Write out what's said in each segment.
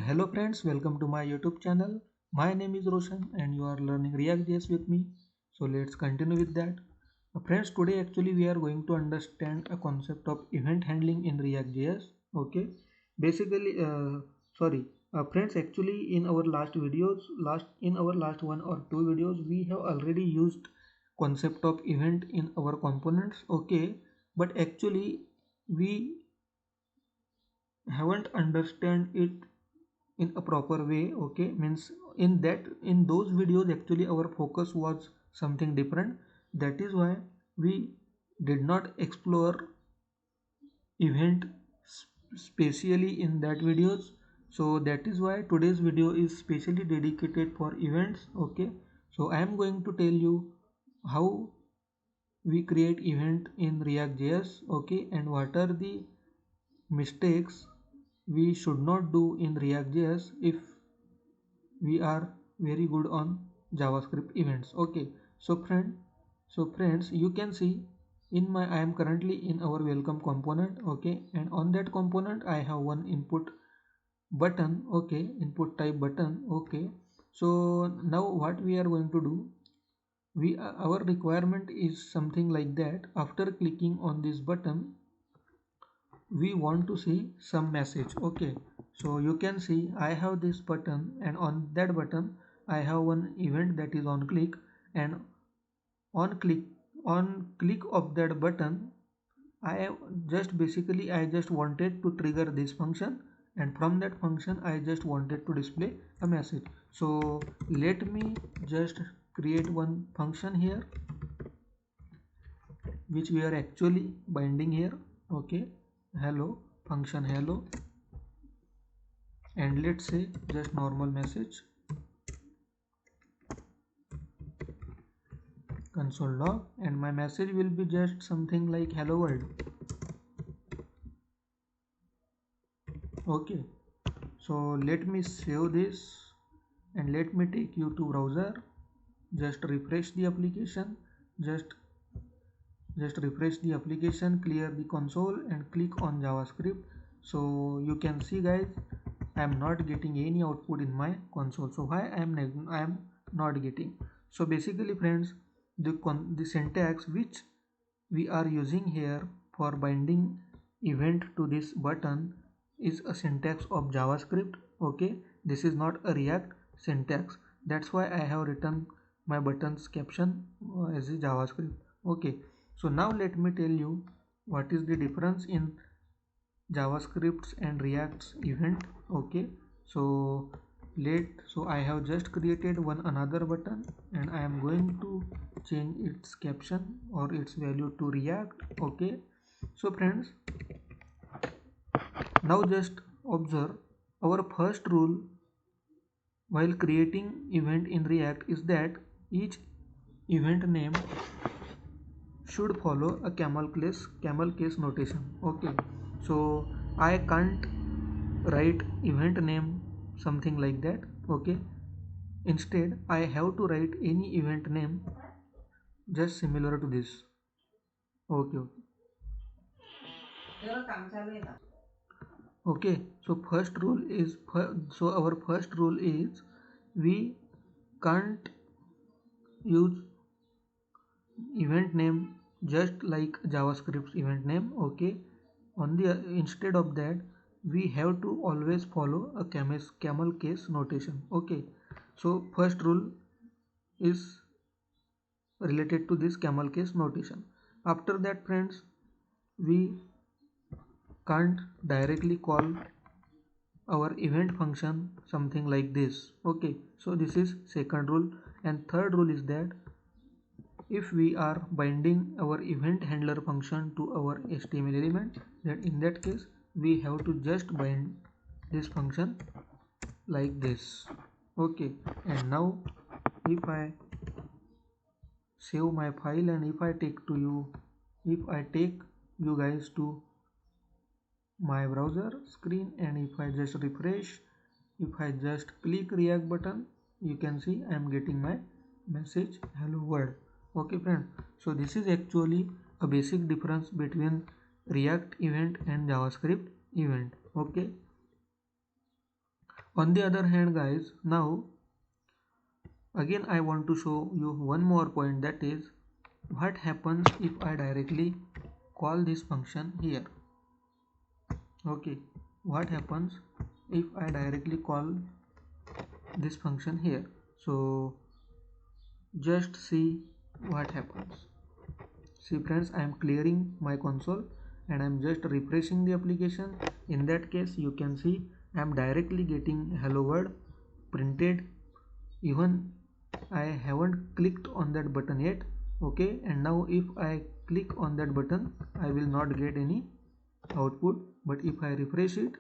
Hello friends, welcome to my YouTube channel. My name is Roshan and you are learning React.js with me. So let's continue with that. Friends, today actually we are going to understand a concept of event handling in React.js. Okay, basically, friends, actually in our last videos, in our last one or two videos, we have already used concept of event in our components. Okay, but actually we haven't understand it in a proper way. Okay, means in those videos actually our focus was something different. That is why we did not explore event specially in that videos. So that is why today's video is specially dedicated for events. Okay, so I am going to tell you how we create event in React.js. Okay, and what are the mistakes we should not do in React.js if we are very good on JavaScript events. Okay, so friends, you can see in my I am currently in our welcome component. Okay, and on that component I have one input button. Okay, input type button. Okay, so now what we are going to do, our requirement is something like that. After clicking on this button we want to see some message. Okay, so you can see I have this button, and on that button I have one event that is on click. And on click of that button, I just basically I just wanted to trigger this function, and from that function I just wanted to display a message. So let me just create one function here which we are actually binding here. Okay, hello function hello, and let's say just normal message console log, and my message will be just something like hello world. Okay, so let me save this and let me take you to browser. Just refresh the application, just refresh the application, clear the console and click on JavaScript. So you can see guys, I am not getting any output in my console. So why I am not getting? So basically friends, the syntax which we are using here for binding event to this button is a syntax of JavaScript. Okay, this is not a React syntax. That's why I have written my buttons caption as a JavaScript. Okay, so now let me tell you what is the difference in JavaScripts and React's event. Okay, so I have just created one another button, and I am going to change its caption or its value to React. Okay, so friends, now just observe our first rule while creating event in React is that each event name should follow a camel case notation. Okay, so I can't write event name something like that. Okay, instead I have to write any event name just similar to this. Okay, okay, so our first rule is we can't use event name just like JavaScript's event name. Okay, on the instead of that we have to always follow a camel case notation. Okay, so first rule is related to this camel case notation. After that friends, we can't directly call our event function something like this. Okay, so this is second rule. And third rule is that if we are binding our event handler function to our HTML element, then in that case we have to just bind this function like this. Okay, and now if I save my file and if I take you guys to my browser screen, and if I just refresh, if I just click React button, you can see I am getting my message hello world. Okay friend, so this is actually a basic difference between React event and JavaScript event. Okay, On the other hand guys, now again I want to show you one more point, that is what happens if I directly call this function here. Okay, what happens if I directly call this function here? So just see what happens. See friends, I am clearing my console and I am just refreshing the application. In that case you can see I am directly getting hello world printed, even I haven't clicked on that button yet. Okay, and now if I click on that button I will not get any output, but if I refresh it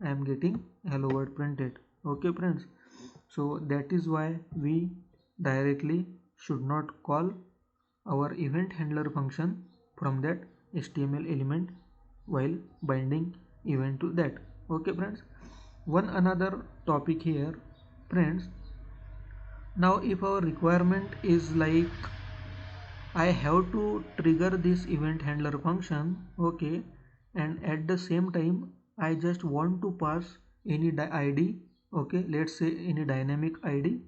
I am getting hello world printed. Okay friends, so that is why we directly should not call our event handler function from that HTML element while binding event to that. Okay friends, one another topic here friends. Now if our requirement is like I have to trigger this event handler function, okay, and at the same time I just want to pass any ID, okay, let's say any dynamic ID,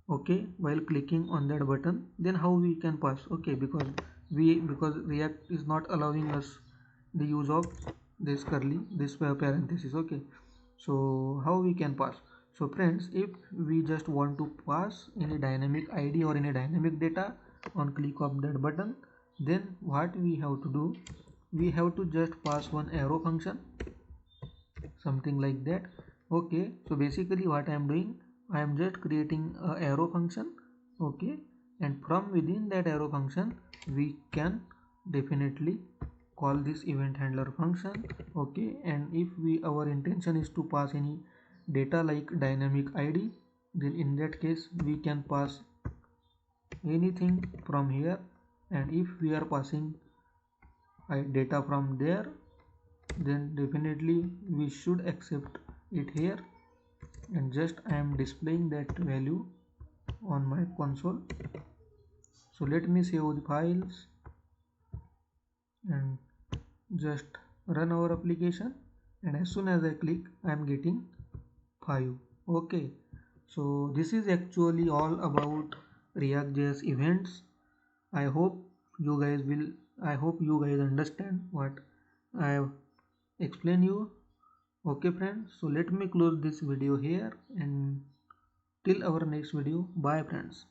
okay, while clicking on that button, then how we can pass? Okay, because React is not allowing us the use of this curly, this parenthesis. Okay, so how we can pass? So friends, if we just want to pass any dynamic ID or any dynamic data on click of that button, then what we have to do, we have to just pass one arrow function, something like that. Okay, so basically what I am doing, I am just creating a arrow function. Okay, and from within that arrow function we can definitely call this event handler function. Okay, and if we our intention is to pass any data like dynamic ID, then in that case we can pass anything from here, and if we are passing data from there, then definitely we should accept it here, and just I am displaying that value on my console. So let me save the files and just run our application, and as soon as I click I am getting 5. Okay, so this is actually all about React.js events. I hope you guys will I hope you guys understand what I have explained you. Okay friends, so let me close this video here, and till our next video, bye friends.